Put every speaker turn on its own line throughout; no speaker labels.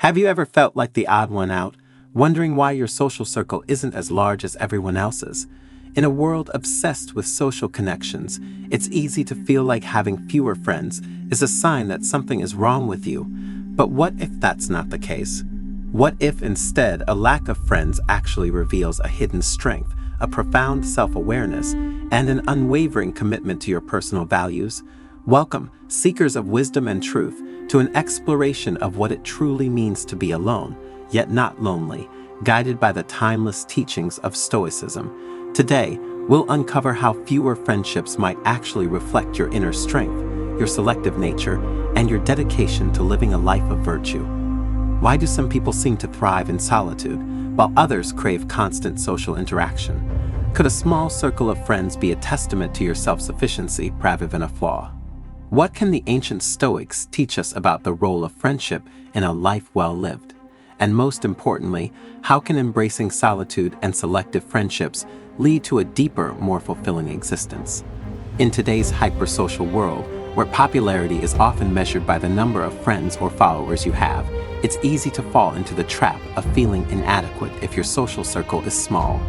Have you ever felt like the odd one out, wondering why your social circle isn't as large as everyone else's? In a world obsessed with social connections, it's easy to feel like having fewer friends is a sign that something is wrong with you. But what if that's not the case? What if instead a lack of friends actually reveals a hidden strength, a profound self-awareness, and an unwavering commitment to your personal values? Welcome, seekers of wisdom and truth, to an exploration of what it truly means to be alone, yet not lonely, guided by the timeless teachings of Stoicism. Today, we'll uncover how fewer friendships might actually reflect your inner strength, your selective nature, and your dedication to living a life of virtue. Why do some people seem to thrive in solitude, while others crave constant social interaction? Could a small circle of friends be a testament to your self-sufficiency rather than a flaw? What can the ancient Stoics teach us about the role of friendship in a life well lived? And most importantly, how can embracing solitude and selective friendships lead to a deeper, more fulfilling existence? In today's hypersocial world, where popularity is often measured by the number of friends or followers you have, it's easy to fall into the trap of feeling inadequate if your social circle is small.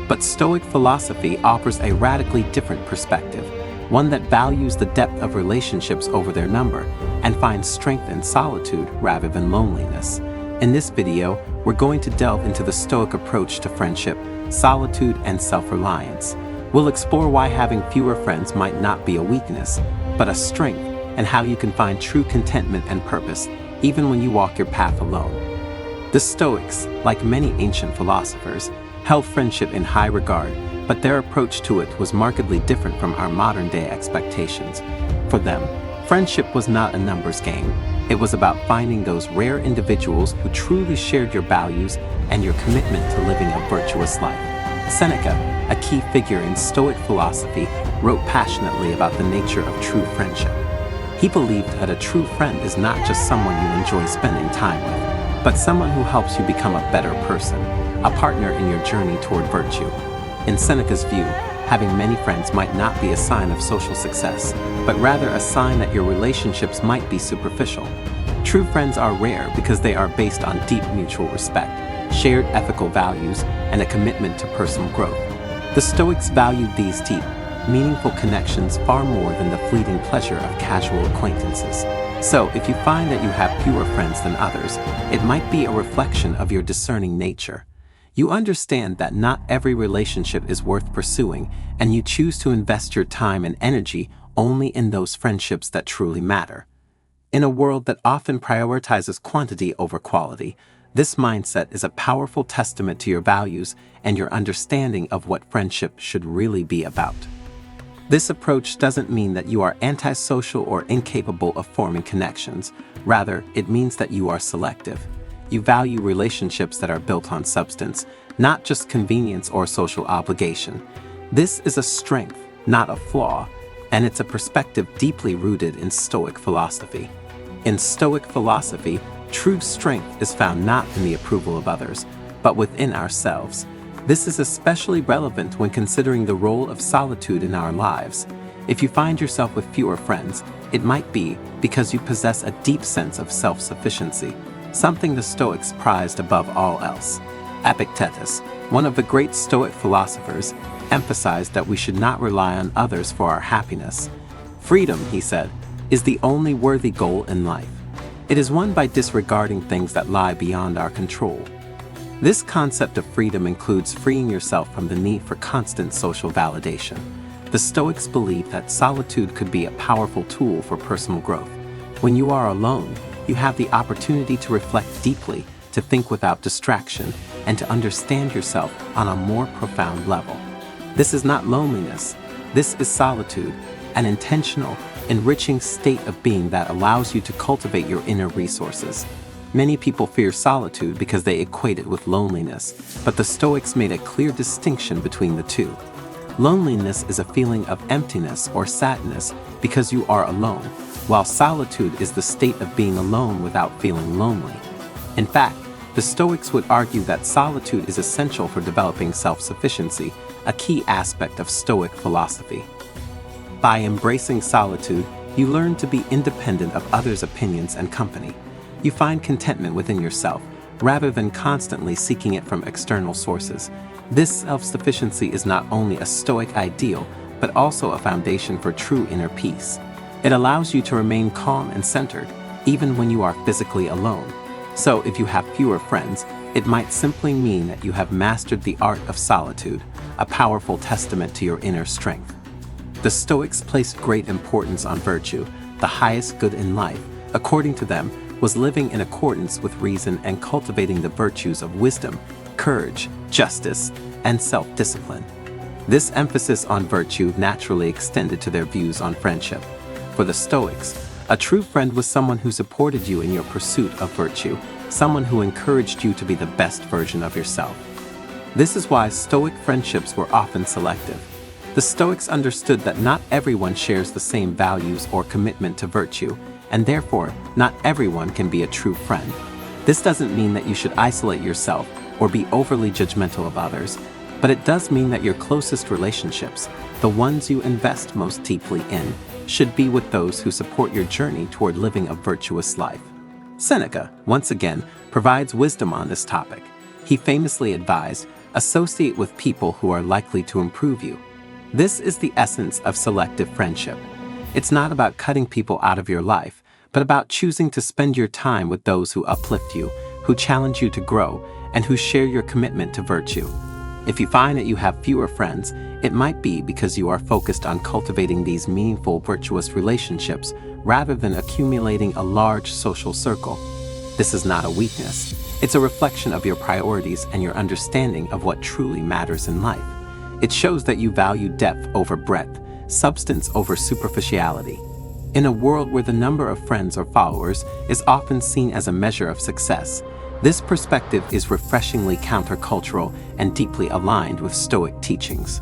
But Stoic philosophy offers a radically different perspective, one that values the depth of relationships over their number and finds strength in solitude rather than loneliness. In this video, we're going to delve into the Stoic approach to friendship, solitude, and self-reliance. We'll explore why having fewer friends might not be a weakness, but a strength, and how you can find true contentment and purpose even when you walk your path alone. The Stoics, like many ancient philosophers, held friendship in high regard, but their approach to it was markedly different from our modern-day expectations. For them, friendship was not a numbers game. It was about finding those rare individuals who truly shared your values and your commitment to living a virtuous life. Seneca, a key figure in Stoic philosophy, wrote passionately about the nature of true friendship. He believed that a true friend is not just someone you enjoy spending time with, but someone who helps you become a better person, a partner in your journey toward virtue. In Seneca's view, having many friends might not be a sign of social success, but rather a sign that your relationships might be superficial. True friends are rare because they are based on deep mutual respect, shared ethical values, and a commitment to personal growth. The Stoics valued these deep, meaningful connections far more than the fleeting pleasure of casual acquaintances. So, if you find that you have fewer friends than others, it might be a reflection of your discerning nature. You understand that not every relationship is worth pursuing, and you choose to invest your time and energy only in those friendships that truly matter. In a world that often prioritizes quantity over quality, this mindset is a powerful testament to your values and your understanding of what friendship should really be about. This approach doesn't mean that you are antisocial or incapable of forming connections. Rather, it means that you are selective. You value relationships that are built on substance, not just convenience or social obligation. This is a strength, not a flaw, and it's a perspective deeply rooted in Stoic philosophy. In Stoic philosophy, true strength is found not in the approval of others, but within ourselves. This is especially relevant when considering the role of solitude in our lives. If you find yourself with fewer friends, it might be because you possess a deep sense of self-sufficiency, something the Stoics prized above all else. Epictetus, one of the great Stoic philosophers, emphasized that we should not rely on others for our happiness. Freedom, he said, is the only worthy goal in life. It is won by disregarding things that lie beyond our control. This concept of freedom includes freeing yourself from the need for constant social validation. The Stoics believe that solitude could be a powerful tool for personal growth. When you are alone, you have the opportunity to reflect deeply, to think without distraction, and to understand yourself on a more profound level. This is not loneliness. This is solitude, an intentional, enriching state of being that allows you to cultivate your inner resources. Many people fear solitude because they equate it with loneliness, but the Stoics made a clear distinction between the two. Loneliness is a feeling of emptiness or sadness because you are alone, while solitude is the state of being alone without feeling lonely. In fact, the Stoics would argue that solitude is essential for developing self-sufficiency, a key aspect of Stoic philosophy. By embracing solitude, you learn to be independent of others' opinions and company. You find contentment within yourself, rather than constantly seeking it from external sources. This self-sufficiency is not only a Stoic ideal, but also a foundation for true inner peace. It allows you to remain calm and centered, even when you are physically alone. So if you have fewer friends, it might simply mean that you have mastered the art of solitude, a powerful testament to your inner strength. The Stoics placed great importance on virtue, the highest good in life, according to them, was living in accordance with reason and cultivating the virtues of wisdom, courage, justice, and self-discipline. This emphasis on virtue naturally extended to their views on friendship. For the Stoics, a true friend was someone who supported you in your pursuit of virtue, someone who encouraged you to be the best version of yourself. This is why Stoic friendships were often selective. The Stoics understood that not everyone shares the same values or commitment to virtue, and therefore, not everyone can be a true friend. This doesn't mean that you should isolate yourself or be overly judgmental of others, but it does mean that your closest relationships, the ones you invest most deeply in, should be with those who support your journey toward living a virtuous life. Seneca, once again, provides wisdom on this topic. He famously advised, associate with people who are likely to improve you. This is the essence of selective friendship. It's not about cutting people out of your life, but about choosing to spend your time with those who uplift you, who challenge you to grow, and who share your commitment to virtue. If you find that you have fewer friends, it might be because you are focused on cultivating these meaningful, virtuous relationships rather than accumulating a large social circle. This is not a weakness. It's a reflection of your priorities and your understanding of what truly matters in life. It shows that you value depth over breadth, substance over superficiality. In a world where the number of friends or followers is often seen as a measure of success, this perspective is refreshingly countercultural and deeply aligned with Stoic teachings.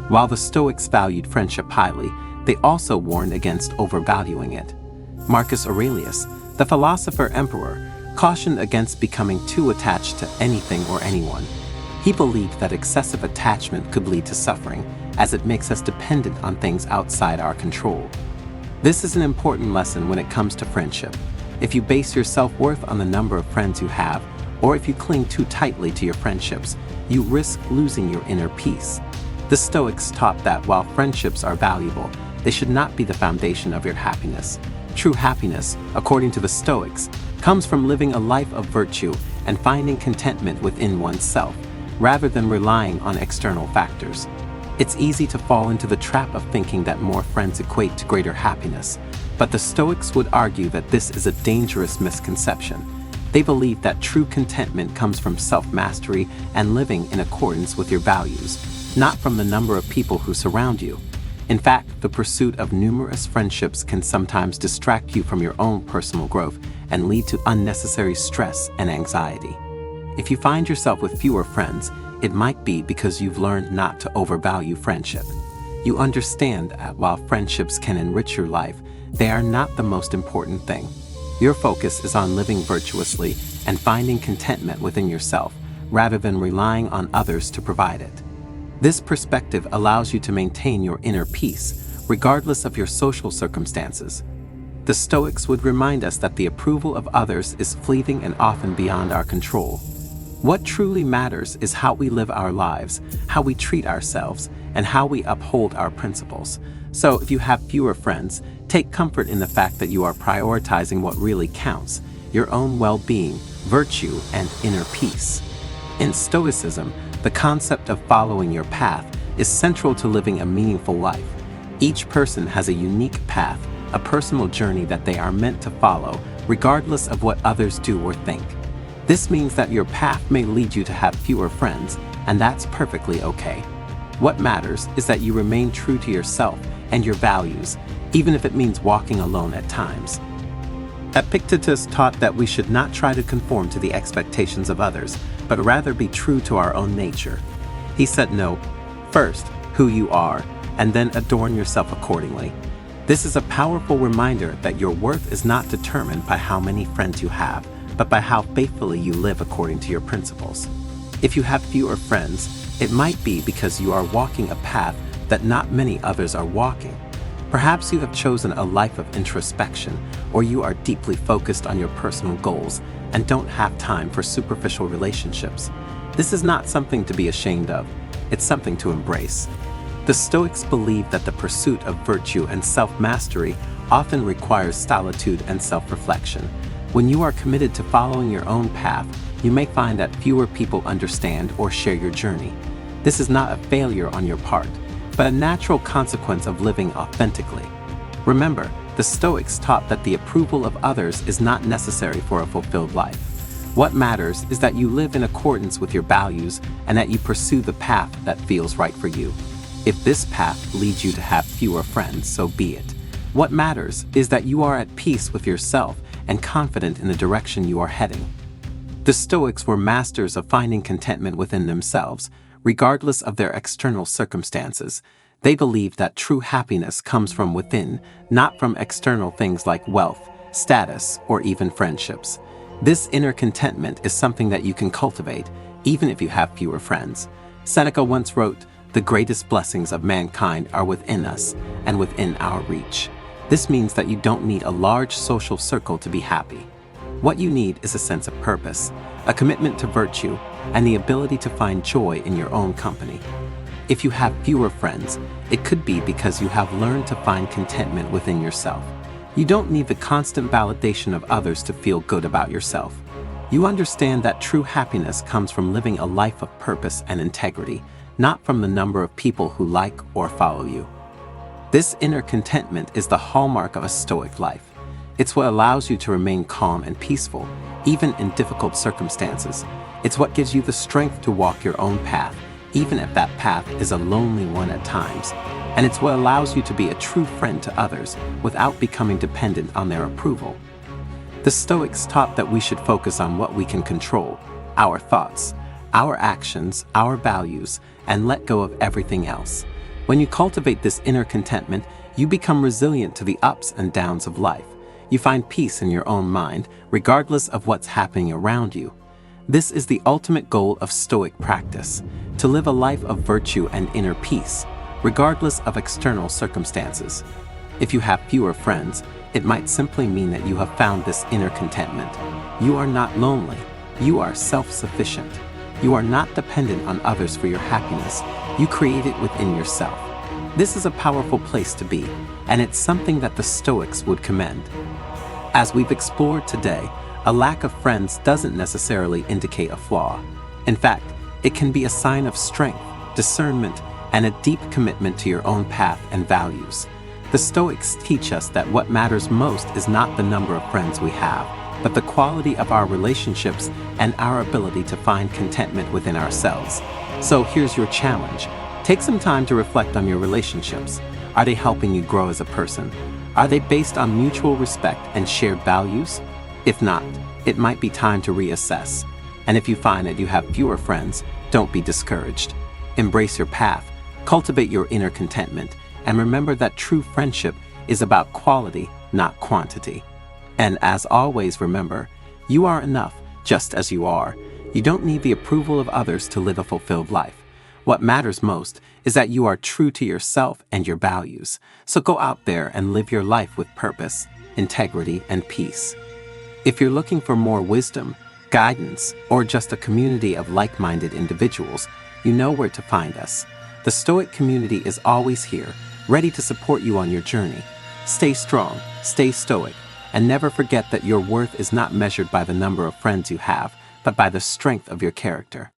While the Stoics valued friendship highly, they also warned against overvaluing it. Marcus Aurelius, the philosopher-emperor, cautioned against becoming too attached to anything or anyone. He believed that excessive attachment could lead to suffering, as it makes us dependent on things outside our control. This is an important lesson when it comes to friendship. If you base your self-worth on the number of friends you have, or if you cling too tightly to your friendships, you risk losing your inner peace. The Stoics taught that while friendships are valuable, they should not be the foundation of your happiness. True happiness, according to the Stoics, comes from living a life of virtue and finding contentment within oneself, rather than relying on external factors. It's easy to fall into the trap of thinking that more friends equate to greater happiness, but the Stoics would argue that this is a dangerous misconception. They believe that true contentment comes from self-mastery and living in accordance with your values, not from the number of people who surround you. In fact, the pursuit of numerous friendships can sometimes distract you from your own personal growth and lead to unnecessary stress and anxiety. If you find yourself with fewer friends, it might be because you've learned not to overvalue friendship. You understand that while friendships can enrich your life, they are not the most important thing. Your focus is on living virtuously and finding contentment within yourself, rather than relying on others to provide it. This perspective allows you to maintain your inner peace, regardless of your social circumstances. The Stoics would remind us that the approval of others is fleeting and often beyond our control. What truly matters is how we live our lives, how we treat ourselves, and how we uphold our principles. So if you have fewer friends, take comfort in the fact that you are prioritizing what really counts, your own well-being, virtue, and inner peace. In Stoicism, the concept of following your path is central to living a meaningful life. Each person has a unique path, a personal journey that they are meant to follow, regardless of what others do or think. This means that your path may lead you to have fewer friends, and that's perfectly okay. What matters is that you remain true to yourself and your values, even if it means walking alone at times. Epictetus taught that we should not try to conform to the expectations of others, but rather be true to our own nature. He said, "Know first who you are, and then adorn yourself accordingly." This is a powerful reminder that your worth is not determined by how many friends you have, but by how faithfully you live according to your principles. If you have fewer friends, it might be because you are walking a path that not many others are walking. Perhaps you have chosen a life of introspection, or you are deeply focused on your personal goals and don't have time for superficial relationships. This is not something to be ashamed of, it's something to embrace. The Stoics believe that the pursuit of virtue and self-mastery often requires solitude and self-reflection. When you are committed to following your own path, you may find that fewer people understand or share your journey. This is not a failure on your part, but a natural consequence of living authentically. Remember, the Stoics taught that the approval of others is not necessary for a fulfilled life. What matters is that you live in accordance with your values and that you pursue the path that feels right for you. If this path leads you to have fewer friends, so be it. What matters is that you are at peace with yourself and confident in the direction you are heading. The Stoics were masters of finding contentment within themselves, regardless of their external circumstances. They believed that true happiness comes from within, not from external things like wealth, status, or even friendships. This inner contentment is something that you can cultivate, even if you have fewer friends. Seneca once wrote, "The greatest blessings of mankind are within us and within our reach." This means that you don't need a large social circle to be happy. What you need is a sense of purpose, a commitment to virtue, and the ability to find joy in your own company. If you have fewer friends, it could be because you have learned to find contentment within yourself. You don't need the constant validation of others to feel good about yourself. You understand that true happiness comes from living a life of purpose and integrity, not from the number of people who like or follow you. This inner contentment is the hallmark of a Stoic life. It's what allows you to remain calm and peaceful, even in difficult circumstances. It's what gives you the strength to walk your own path, even if that path is a lonely one at times. And it's what allows you to be a true friend to others without becoming dependent on their approval. The Stoics taught that we should focus on what we can control, our thoughts, our actions, our values, and let go of everything else. When you cultivate this inner contentment, you become resilient to the ups and downs of life. You find peace in your own mind, regardless of what's happening around you. This is the ultimate goal of Stoic practice, to live a life of virtue and inner peace, regardless of external circumstances. If you have fewer friends, it might simply mean that you have found this inner contentment. You are not lonely. You are self-sufficient. You are not dependent on others for your happiness. You create it within yourself. This is a powerful place to be, and it's something that the Stoics would commend. As we've explored today, a lack of friends doesn't necessarily indicate a flaw. In fact, it can be a sign of strength, discernment, and a deep commitment to your own path and values. The Stoics teach us that what matters most is not the number of friends we have, but the quality of our relationships and our ability to find contentment within ourselves. So here's your challenge. Take some time to reflect on your relationships. Are they helping you grow as a person? Are they based on mutual respect and shared values? If not, it might be time to reassess. And if you find that you have fewer friends, don't be discouraged. Embrace your path, cultivate your inner contentment, and remember that true friendship is about quality, not quantity. And as always, remember, you are enough just as you are. You don't need the approval of others to live a fulfilled life. What matters most is that you are true to yourself and your values. So go out there and live your life with purpose, integrity, and peace. If you're looking for more wisdom, guidance, or just a community of like-minded individuals, you know where to find us. The Stoic community is always here, ready to support you on your journey. Stay strong, stay stoic, and never forget that your worth is not measured by the number of friends you have, but by the strength of your character.